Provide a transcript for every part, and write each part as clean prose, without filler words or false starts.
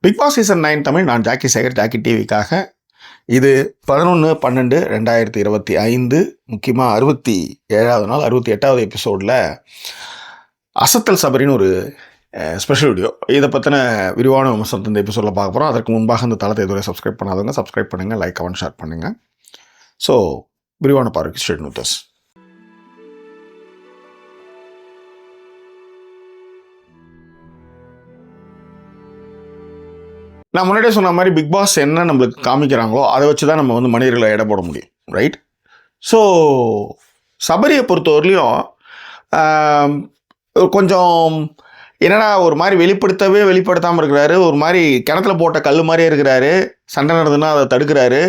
Big Boss season 9 Tamil. நான் Jackie Sekar, Jackie டிவிக்காக. இது 11/12/2025, முக்கியமாக 67வது நாள், 68வது எபிசோடில் அசத்தல் சபரின்னு ஒரு ஸ்பெஷல் வீடியோ. இதை பற்றின விரிவான விமர்சனத்தை இந்த எபிசோடில் பார்க்க போகிறோம். அதற்கு முன்பாக இந்த தளத்தை இதுவரை சப்ஸ்கிரைப் பண்ணாதவங்க சப்ஸ்கிரைப் பண்ணுங்கள், லைக் கமெண்ட் ஷேர் பண்ணுங்கள். ஸோ விரிவான பார்வைக்கு ஸ்ட்ரெயிட் நோட்டஸ். நான் முன்னாடியே சொன்ன மாதிரி பிக் பாஸ் என்ன நம்மளுக்கு காமிக்கிறாங்களோ அதை வச்சு தான் நம்ம வந்து மனிதர்களை எடை போட முடியும், ரைட்? ஸோ சபரியை பொறுத்தவரையிலையும் கொஞ்சம் என்னடா ஒரு மாதிரி வெளிப்படுத்தாமல் இருக்கிறாரு, ஒரு மாதிரி கிணத்துல போட்ட கல் மாதிரியே இருக்கிறாரு, சண்டை நடந்ததுன்னா அதை தடுக்கிறாரு.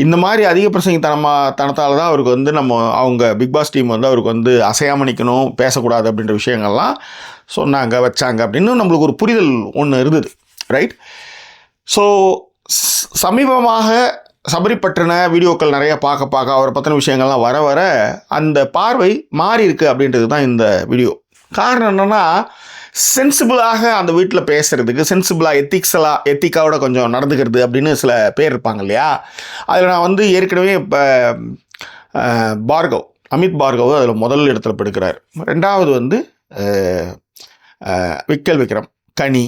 இந்த மாதிரி அதிக பிரசங்கித்தனத்தால் தான் அவருக்கு வந்து அவங்க பிக் பாஸ் டீம் வந்து அவருக்கு வந்து அசையாமல் நிற்கணும், பேசக்கூடாது அப்படின்ற விஷயங்கள்லாம் சொன்னாங்க, வச்சாங்க அப்படின்னு நம்மளுக்கு ஒரு புரிதல் ஒன்று இருந்தது, ரைட்? ஸோ சமீபமாக சபரி பற்றின வீடியோக்கள் நிறைய பார்க்க அவரை பற்றின விஷயங்கள்லாம் வர அந்த பார்வை மாறி இருக்கு அப்படின்றது தான் இந்த வீடியோ. காரணம் என்னென்னா, சென்சிபிளாக அந்த வீட்டில் பேசுகிறதுக்கு, சென்சிபிளாக எத்திக்காவோட கொஞ்சம் நடந்துக்கிறது அப்படின்னு சில பேர் இருப்பாங்க இல்லையா? அதில் நான் வந்து ஏற்கனவே இப்போ அமித் பார்கவ் அதில் முதல் இடத்துல படுக்கிறார். ரெண்டாவது வந்து விக்ரம், கனி,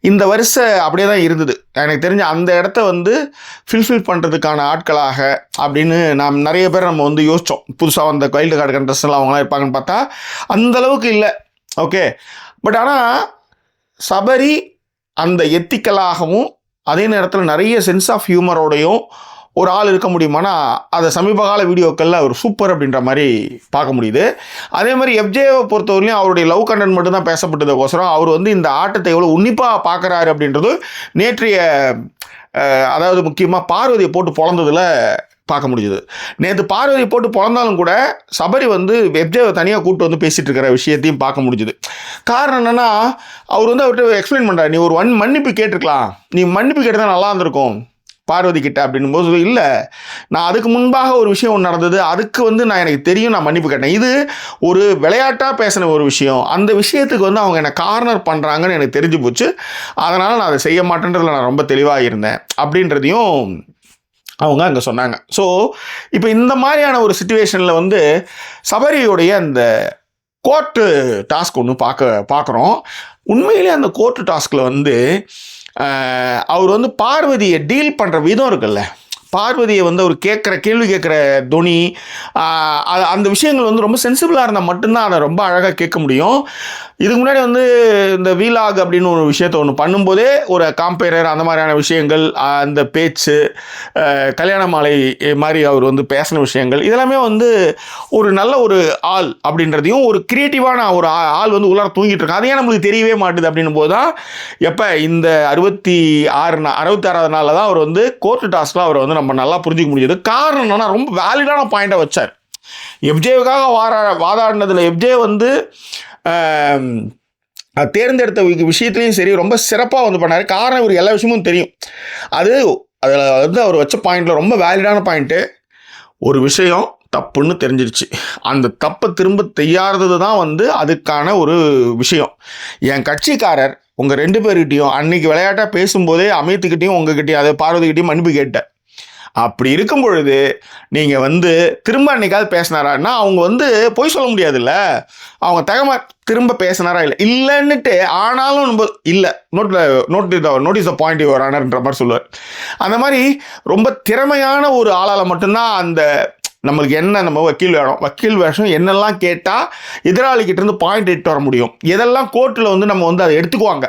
இந்த வரிசை அப்படியே தான் இருந்தது. எனக்கு தெரிஞ்ச அந்த இடத்த வந்து ஃபில்ஃபில் பண்ணுறதுக்கான ஆட்களாக அப்படின்னு நாம் நிறைய பேர் நம்ம வந்து யோசித்தோம். புதுசாக வந்த வைல்டு கார்டு கண்டஸ்டன்ட்லாம் அவங்களாம் இருப்பாங்கன்னு பார்த்தா அந்தளவுக்கு இல்லை, ஓகே. பட் ஆனால் சபரி அந்த எத்திக்கலாகவும் அதே நேரத்தில் நிறைய சென்ஸ் ஆஃப் ஹியூமரோடையும் ஒரு ஆள் இருக்க முடியுமானா அதை சமீபகால வீடியோக்களில் அவர் சூப்பர் அப்படின்ற மாதிரி பார்க்க முடியுது. அதே மாதிரி எஃப்ஜேவை பொறுத்தவரையிலையும் அவருடைய லவ் கண்டென்ட் மட்டும்தான் பேசப்பட்டதுக்கோசரம் அவர் வந்து இந்த ஆட்டத்தை எவ்வளோ உன்னிப்பாக பார்க்குறாரு அப்படின்றது நேற்றைய அதாவது முக்கியமாக பார்வதியை போட்டு பொழந்ததில் பார்க்க முடியுது. நேற்று பார்வதியை போட்டு பொழந்தாலும் கூட சபரி வந்து எஃப்ஜேவை தனியாக கூப்பிட்டு வந்து பேசிகிட்டு இருக்கிற விஷயத்தையும் பார்க்க முடிஞ்சுது. காரணம் என்னென்னா, அவர் வந்து அவர்கிட்ட எக்ஸ்பிளைன் பண்ணுறாரு, நீ ஒரு மன்னிப்பு கேட்டிருக்கலாம், நீ மன்னிப்பு கேட்டுதான் நல்லா இருந்திருக்கும் பார்வதி கிட்ட அப்படின்னும் போது, இல்லை நான் அதுக்கு முன்பாக ஒரு விஷயம் ஒன்று நடந்தது, அதுக்கு வந்து எனக்கு தெரியும், நான் மன்னிப்பு கேட்டேன். இது ஒரு விளையாட்டாக பேசின ஒரு விஷயம், அந்த விஷயத்துக்கு வந்து அவங்க என்னை கார்னர் பண்ணுறாங்கன்னு எனக்கு தெரிஞ்சு போச்சு, அதனால் நான் அதை செய்ய மாட்டேன்றதில் நான் ரொம்ப தெளிவாக இருந்தேன் அப்படின்றதையும் அவங்க அங்கே சொன்னாங்க. ஸோ இப்போ இந்த மாதிரியான ஒரு சிச்சுவேஷனில் வந்து சபரியுடைய அந்த கோர்ட்டு டாஸ்க் ஒன்று பார்க்குறோம். உண்மையிலே அந்த கோர்ட்டு டாஸ்கில் வந்து அவர் வந்து பார்வதியை டீல் பண்ணுற விதம் இருக்குல்ல, பார்வதியை வந்து அவர் கேள்வி கேட்குற துணி, அந்த விஷயங்கள் வந்து ரொம்ப சென்சிபிளாக இருந்தால் மட்டும்தான் அதை ரொம்ப அழகாக கேட்க முடியும். இதுக்கு முன்னாடி வந்து இந்த வீலாக் அப்படின்னு ஒரு விஷயத்தை ஒன்று பண்ணும்போதே ஒரு காம்பேரர் அந்த மாதிரியான விஷயங்கள், அந்த பேச்சு, கல்யாண மாலை மாதிரி அவர் வந்து பேசின விஷயங்கள், இதெல்லாமே வந்து ஒரு நல்ல ஒரு ஆள் அப்படின்றதையும், ஒரு கிரியேட்டிவான ஒரு ஆள் வந்து உள்ளார தூங்கிட்டு இருக்காங்க, அதையே நம்மளுக்கு தெரியவே மாட்டுது அப்படின்னும் போது தான் எப்போ இந்த 66வது நாளில் தான் அவர் வந்து கோர்ட்டு டாஸ்கில் அவர் வந்து நம்ம நல்லா புரிஞ்சிக்க முடியுது. காரணம் என்னன்னா, ரொம்ப வேலிடான பாயிண்டை வச்சார். எஃப்ஜேவுக்காக வாதாடினதில் எஃப்ஜே வந்து தேர்ந்தெடுத்த விஷயத்துலையும் சரி ரொம்ப சிறப்பாக வந்து பண்ணார். காரணம் இவர் எல்லா விஷயமும் தெரியும். அதில் வந்து அவர் வச்ச பாயிண்டில் ரொம்ப வேலிடான பாயிண்ட்டு, ஒரு விஷயம் தப்புன்னு தெரிஞ்சிருச்சு, அந்த தப்பை திரும்ப செய்யாதது தான் வந்து அதுக்கான ஒரு விஷயம். என் கட்சிக்காரர் உங்கள் 2 பேர்கிட்டையும் அன்றைக்கி விளையாட்டாக பேசும்போதே அமித்துக்கிட்டையும் உங்ககிட்டையும் அதே பார்வதிக்கிட்டையும் மன்னிப்பு கேட்டேன். அப்படி இருக்கும் பொழுது நீங்கள் வந்து திரும்ப அன்றைக்காவது பேசினாரான்னா அவங்க வந்து பொய் சொல்ல முடியாதுல்ல, அவங்க திரும்ப பேசினாரா இல்லைன்னுட்டு ஆனாலும் நம்ம இல்லை நோட்டீஸ் த பாயிண்ட் யுவர் ஆனர்ன்ற மாதிரி சொல்லுவார். அந்த மாதிரி ரொம்ப திறமையான ஒரு ஆளால் மட்டும்தான் அந்த நம்மளுக்கு என்ன நம்ம வக்கீல் வேஷம் என்னெல்லாம் கேட்டால் எதிராளிக்கிட்டேருந்து பாயிண்ட் எடுத்து வர முடியும், எதெல்லாம் கோர்ட்டில் வந்து நம்ம வந்து அதை எடுத்துக்குவாங்க,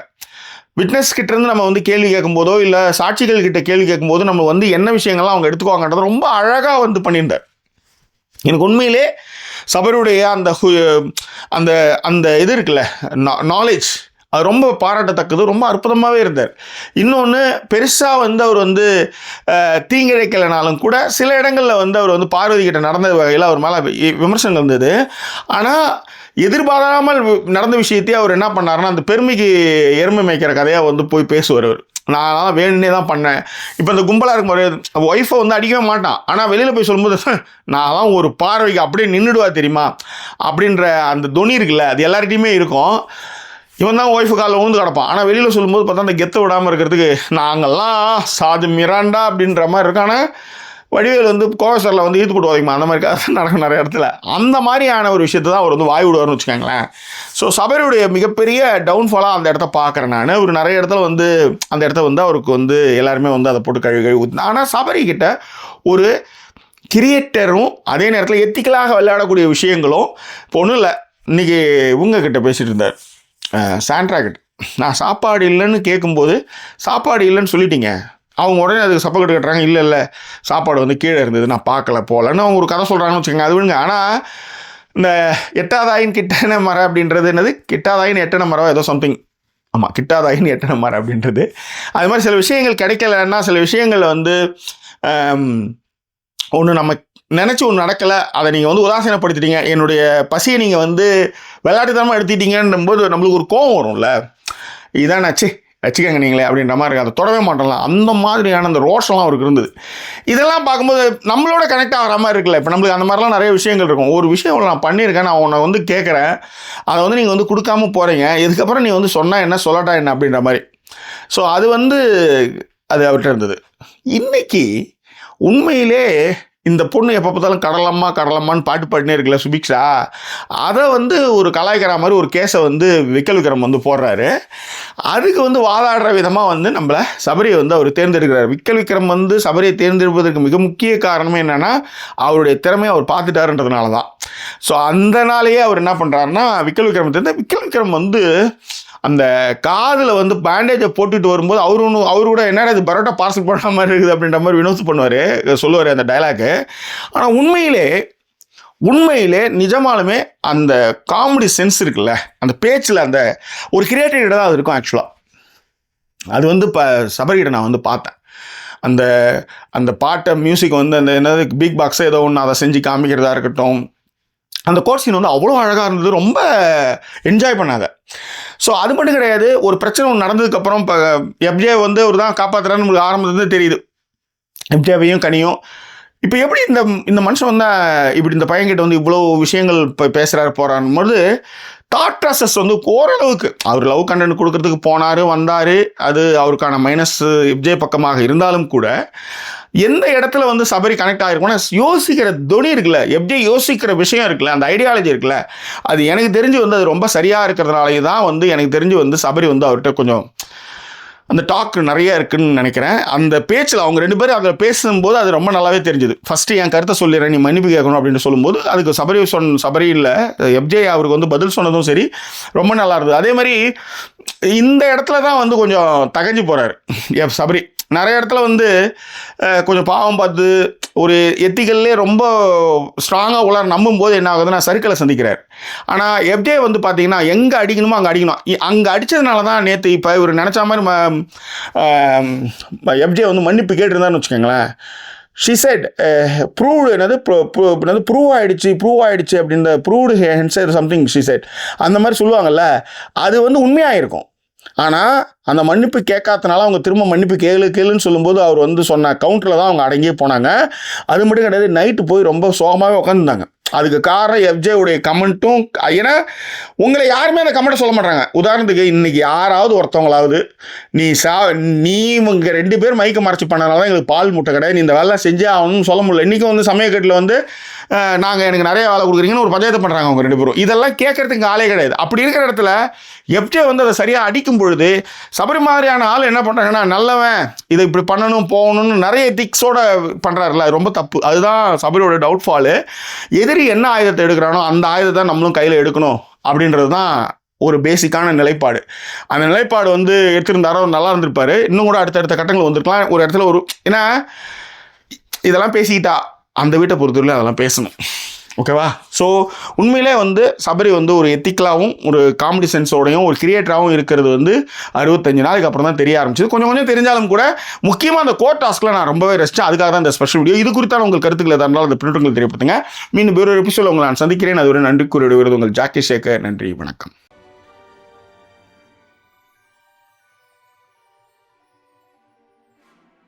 விட்னஸ் கிட்டேருந்து நம்ம வந்து கேள்வி கேட்கும்போதோ இல்லை சாட்சிகள் கிட்ட கேள்வி கேட்கும்போது நம்ம வந்து என்ன விஷயங்கள்லாம் அவங்க எடுத்துக்குவாங்கன்றதை ரொம்ப அழகாக வந்து பண்ணியிருந்தார். எனக்கு உண்மையிலே சபருடைய அந்த அந்த அந்த இது இருக்குல்ல, நாலேஜ், அது ரொம்ப பாராட்டத்தக்கது, ரொம்ப அற்புதமாகவே இருந்தார். இன்னொன்று, பெருசாக வந்து அவர் வந்து தீங்கிழைக்கலைனாலும் கூட சில இடங்களில் வந்து அவர் வந்து பார்வதி கிட்ட நடந்த வகையில் அவர் மேலே விமர்சனம் இருந்தது. ஆனால் எதிர்பாராமல் நடந்த விஷயத்தையே அவர் என்ன பண்ணாருன்னா, அந்த பெருமைக்கு எருமை மேய்க்கிற கதையாக வந்து போய் பேசுவார். அவர் நான் வேணுன்னே தான் பண்ணேன். இப்போ இந்த கும்பலாக இருக்கும்போது ஒய்ஃபை வந்து அடிக்கவே மாட்டான், ஆனால் வெளியில் போய் சொல்லும்போது நான் தான் ஒரு பார்வைக்கு அப்படியே நின்றுடுவா தெரியுமா அப்படின்ற அந்த துணி இருக்குல்ல, அது எல்லார்கிட்டையுமே இருக்கும். இவன் தான் ஒய்ஃபு காலில் ஊந்து கிடப்பான். ஆனால் வெளியில் சொல்லும்போது பார்த்தா அந்த கெத்தை விடாமல் இருக்கிறதுக்கு நாங்கள்லாம் சாது மிராண்டா அப்படின்ற மாதிரி இருக்கு. ஆனால் வடிவேல் வந்து கோவசரில் வந்து ஈத்து போட்டு உதைக்குமா, அந்த மாதிரி கதை நடக்கும் நிறைய இடத்துல. அந்த மாதிரியான ஒரு விஷயத்தை தான் அவர் வந்து வாய் விடுவார்னு வச்சுக்கோங்களேன். ஸோ சபரியுடைய மிகப்பெரிய டவுன்ஃபாலாக அந்த இடத்த பார்க்குறேன் நான். ஒரு நிறைய இடத்துல வந்து அந்த இடத்த வந்து அவருக்கு வந்து எல்லாருமே வந்து அதை போட்டு கழுவி ஊற்றினா. ஆனால் சபரிக்கிட்ட ஒரு கிரியேட்டரும் அதே நேரத்தில் எத்திக்கலாக விளையாடக்கூடிய விஷயங்களும் இப்போ ஒன்றும் இல்லை. இன்றைக்கி உங்ககிட்ட பேசிகிட்டு இருந்தார் சாண்ட்ரா கிட்ட. நான் சாப்பாடு இல்லைன்னு கேட்கும்போது சாப்பாடு இல்லைன்னு சொல்லிட்டீங்க. அவங்க உடனே அதுக்கு சப்பக்கட்டு கட்டுறாங்க. இல்லை சாப்பாடு வந்து கீழே இருந்தது, நான் பார்க்கல போகலன்னு அவங்க ஒரு கதை சொல்கிறாங்கன்னு வச்சுக்கோங்க, அது விடுங்க. ஆனால் இந்த எட்டாதாயின் கிட்டன மரம் அப்படின்றது என்னது, கிட்டாதாயின் எட்டன மரம் ஏதோ சம்திங், ஆமாம் கிட்டாதாயின் எட்டன மரம் அப்படின்றது. அது மாதிரி சில விஷயங்கள் கிடைக்கலன்னா சில விஷயங்கள் வந்து ஒன்று நம்ம நினச்சி ஒன்று நடக்கலை, அதை நீங்கள் வந்து உதாசீனப்படுத்திட்டீங்க, என்னுடைய பசியை நீங்கள் வந்து விளையாட்டுத்தனமாக எடுத்துட்டீங்கன்னும் போது நம்மளுக்கு ஒரு கோவம் வரும்ல. இதான் வச்சுக்கோங்க நீங்களே அப்படின்ற மாதிரி இருக்குது. அதை தொடவே மாட்டோம்லாம். அந்த மாதிரியான அந்த ரோஷம்லாம் அவருக்கு இருந்தது. இதெல்லாம் பார்க்கும்போது நம்மளோட கனெக்ட் ஆகிற மாதிரி இருக்குல்ல. இப்போ நம்மளுக்கு அந்த மாதிரிலாம் நிறைய விஷயங்கள் இருக்கும். ஒரு விஷயம் நான் பண்ணியிருக்கேன், நான் உன்னை வந்து கேட்குறேன், அதை வந்து நீங்கள் வந்து கொடுக்காம போகிறீங்க, இதுக்கப்புறம் நீ வந்து சொன்னால் என்ன சொல்லட்டா என்ன அப்படின்ற மாதிரி. ஸோ அது வந்து அது அவர்கிட்ட இருந்தது. இன்றைக்கி உண்மையிலே இந்த பொண்ணு எப்போ பார்த்தாலும் கடலம்மான்னு பாட்டு பாடினே இருக்குல்ல சுபிக்ஷா, அதை வந்து ஒரு கலாய்க்கிற மாதிரி ஒரு கேஸை வந்து விக்கல் விக்ரம் வந்து போடுறாரு. அதுக்கு வந்து வாதாடுற விதமாக வந்து நம்மளை சபரியை வந்து அவர் தேர்ந்தெடுக்கிறார். விக்கல் விக்ரம் வந்து சபரியை தேர்ந்தெடுப்பதற்கு மிக முக்கிய காரணமே என்னென்னா அவருடைய திறமையை அவர் பார்த்துட்டாருன்றதுனால தான். ஸோ அந்த நாளையே அவர் என்ன பண்ணுறாருன்னா விக்கல் விக்ரம் வந்து அந்த காதில் வந்து பேண்டேஜை போட்டுட்டு வரும்போது அவரு கூட என்னடா இது பரோட்டா பார்சல் பண்ண மாதிரி இருக்குது அப்படின்ற மாதிரி வினோத் பண்ணுவார், சொல்லுவார் அந்த டைலாக்கு. ஆனால் உண்மையிலே நிஜமாலுமே அந்த காமெடி சென்ஸ் இருக்குல்ல, அந்த பேச்சில் அந்த ஒரு கிரியேட்டிவிட்டி தான் அது இருக்கும். ஆக்சுவலாக அது வந்து இப்போ சபரிகிட்ட நான் வந்து பார்த்தேன். அந்த பாட்டை மியூசிக் வந்து அந்த என்னது பிக் பாக்ஸை ஏதோ ஒன்று அதை செஞ்சு காமிக்கிறதா இருக்கட்டும், அந்த கோர்ட் சீன் வந்து அவ்வளோ அழகாக இருந்தது, ரொம்ப என்ஜாய் பண்ணாங்க. ஸோ அது மட்டும் கிடையாது, ஒரு பிரச்சனை ஒன்று நடந்ததுக்கப்புறம் இப்போ எஃப்ஜே வந்து ஒரு தான் காப்பாற்றுறான்னு நம்மளுக்கு ஆரம்பத்துலேருந்து தெரியுது, எஃப்ஜேவையும் கனியும். இப்போ எப்படி இந்த மனுஷன் வந்து இப்படி இந்த பையன்கிட்ட வந்து இவ்வளோ விஷயங்கள் இப்போ பேசுகிறாரு போகிறான்னு போது தாட் ப்ராசஸ் வந்து ஓரளவுக்கு அவர் லவ் கண்டென்ட் கொடுக்கறதுக்கு போனார் வந்தார், அது அவருக்கான மைனஸ் எஃப்ஜே பக்கமாக இருந்தாலும் கூட எந்த இடத்துல வந்து சபரி கனெக்ட் ஆகிருக்கும்னா யோசிக்கிற துணி இருக்குல்ல, எப்படி யோசிக்கிற விஷயம் இருக்குல்ல, அந்த ஐடியாலஜி இருக்குல்ல, அது எனக்கு தெரிஞ்சு வந்து அது ரொம்ப சரியாக இருக்கிறதுனாலே தான் வந்து எனக்கு தெரிஞ்சு வந்து சபரி வந்து அவர்கிட்ட கொஞ்சம் அந்த டாக் நிறைய இருக்குன்னு நினைக்கிறேன். அந்த பேச்சில் அவங்க ரெண்டு பேரும் அதில் பேசும்போது அது ரொம்ப நல்லாவே தெரிஞ்சுது. ஃபஸ்ட்டு என் கருத்தை சொல்லிடுறேன், நீ மன்னிப்பு கேட்கணும் அப்படின்னு சொல்லும்போது அதுக்கு சபரி இல்லை எஃப்ஜே அவருக்கு வந்து பதில் சொன்னதும் சரி ரொம்ப நல்லா இருந்தது. அதே மாதிரி இந்த இடத்துல தான் வந்து கொஞ்சம் தகஞ்சு போகிறாரு சபரி. நிறைய இடத்துல வந்து கொஞ்சம் பாவம் பார்த்து ஒரு எத்திக்கல்லே ரொம்ப ஸ்ட்ராங்காக உலர் நம்பும்போது என்ன ஆகுதுன்னா சர்க்கிளை சந்திக்கிறார். ஆனால் எஃப்ஜே வந்து பார்த்தீங்கன்னா எங்கே அடிக்கணுமோ அங்கே அடிக்கணும். அங்கே அடித்ததுனால தான் நேற்று இப்போ இவர் நினச்ச மாதிரி எஃப்ஜே வந்து மன்னிப்பு கேட்டிருந்தான்னு வச்சுக்கோங்களேன். ஷி செட் ப்ரூவ்டு ப்ரூவ் ஆகிடுச்சு அப்படின்ற proved hence something she said அந்த மாதிரி சொல்லுவாங்கள்ல, அது வந்து உண்மையாக இருக்கும். ஆனால் அந்த மன்னிப்பு கேட்காதனால அவங்க திரும்ப மன்னிப்பு கேளுன்னு சொல்லும்போது அவர் வந்து சொன்ன கவுண்டரில் தான் அவங்க அடங்கியே போனாங்க. அது மட்டும் கிடையாது, நைட்டு போய் ரொம்ப சோகமாகவே உட்காந்துருந்தாங்க. அதுக்கு காரணம் எஃப்ஜேவுடைய கமெண்ட்டும். ஏன்னா உங்களை யாருமே அந்த கமெண்ட்டை சொல்ல மாட்டாங்க. உதாரணத்துக்கு இன்றைக்கி யாராவது ஒருத்தவங்களாவது நீ இவங்க 2 பேர் மைக்க மறைச்சி பண்ணனால தான் எங்களுக்கு பால் முட்டை கிடையாது, நீ இந்த வேலை செஞ்சே ஆகணும்னு சொல்ல முடியல. இன்றைக்கும் வந்து சமயக்கட்டில் வந்து எனக்கு நிறைய வேலை கொடுக்குறீங்கன்னு ஒரு பஞ்சாயத்து பண்ணுறாங்க அவங்க 2 பேரும். இதெல்லாம் கேட்கறதுக்கு ஆளே கிடையாது. அப்படி இருக்கிற இடத்துல எஃப்ஜே வந்து அதை சரியாக அடிக்கும் பொழுது சபரி மாதிரியான ஆள் என்ன பண்ணுறாங்கன்னா நல்லவன் இதை இப்படி பண்ணணும் போகணும்னு நிறைய திக்ஸோட பண்ணுறாருல, ரொம்ப தப்பு. அதுதான் சபரியோட டவுட்ஃபாலு. எதிரி என்ன ஆயுதத்தை எடுக்கிறானோ அந்த ஆயுதத்தை நம்மளும் கையில் எடுக்கணும் அப்படின்றது தான் ஒரு பேசிக்கான நிலைப்பாடு. அந்த நிலைப்பாடு வந்து எடுத்திருந்தாரோ நல்லா இருந்திருப்பார். இன்னும் கூட அடுத்தடுத்த கட்டங்கள் வந்திருக்கலாம். ஒரு இடத்துல ஏன்னா இதெல்லாம் பேசிக்கிட்டா அந்த வீட்டை பொறுத்தவரையிலும் அதெல்லாம் பேசணும், ஓகேவா? ஸோ உண்மையிலே வந்து சபரி வந்து ஒரு எத்திக்கலாகவும் ஒரு காமெடி சென்ஸோடையும் ஒரு கிரியேட்டராகவும் இருக்கிறது வந்து 65 நாளைக்கு அப்புறம் தான் தெரிய ஆரம்பிச்சது. கொஞ்சம் தெரிஞ்சாலும் கூட முக்கியமாக அந்த கோர் டாஸ்கில் நான் ரொம்பவே ரசித்தேன். அதுக்காக தான் இந்த ஸ்பெஷல் வீடியோ. இது குறித்தான உங்கள் கருத்துக்களை தந்தால் அந்த பிரிண்டர்கள் தெரியப்படுத்துங்க. மீண்டும் வேறு ஒரு எபிசோட உங்களை நான் சந்திக்கிறேன். அது ஒரு நன்றி கூறிய உங்கள் ஜாக்கி சேகர். நன்றி, வணக்கம்.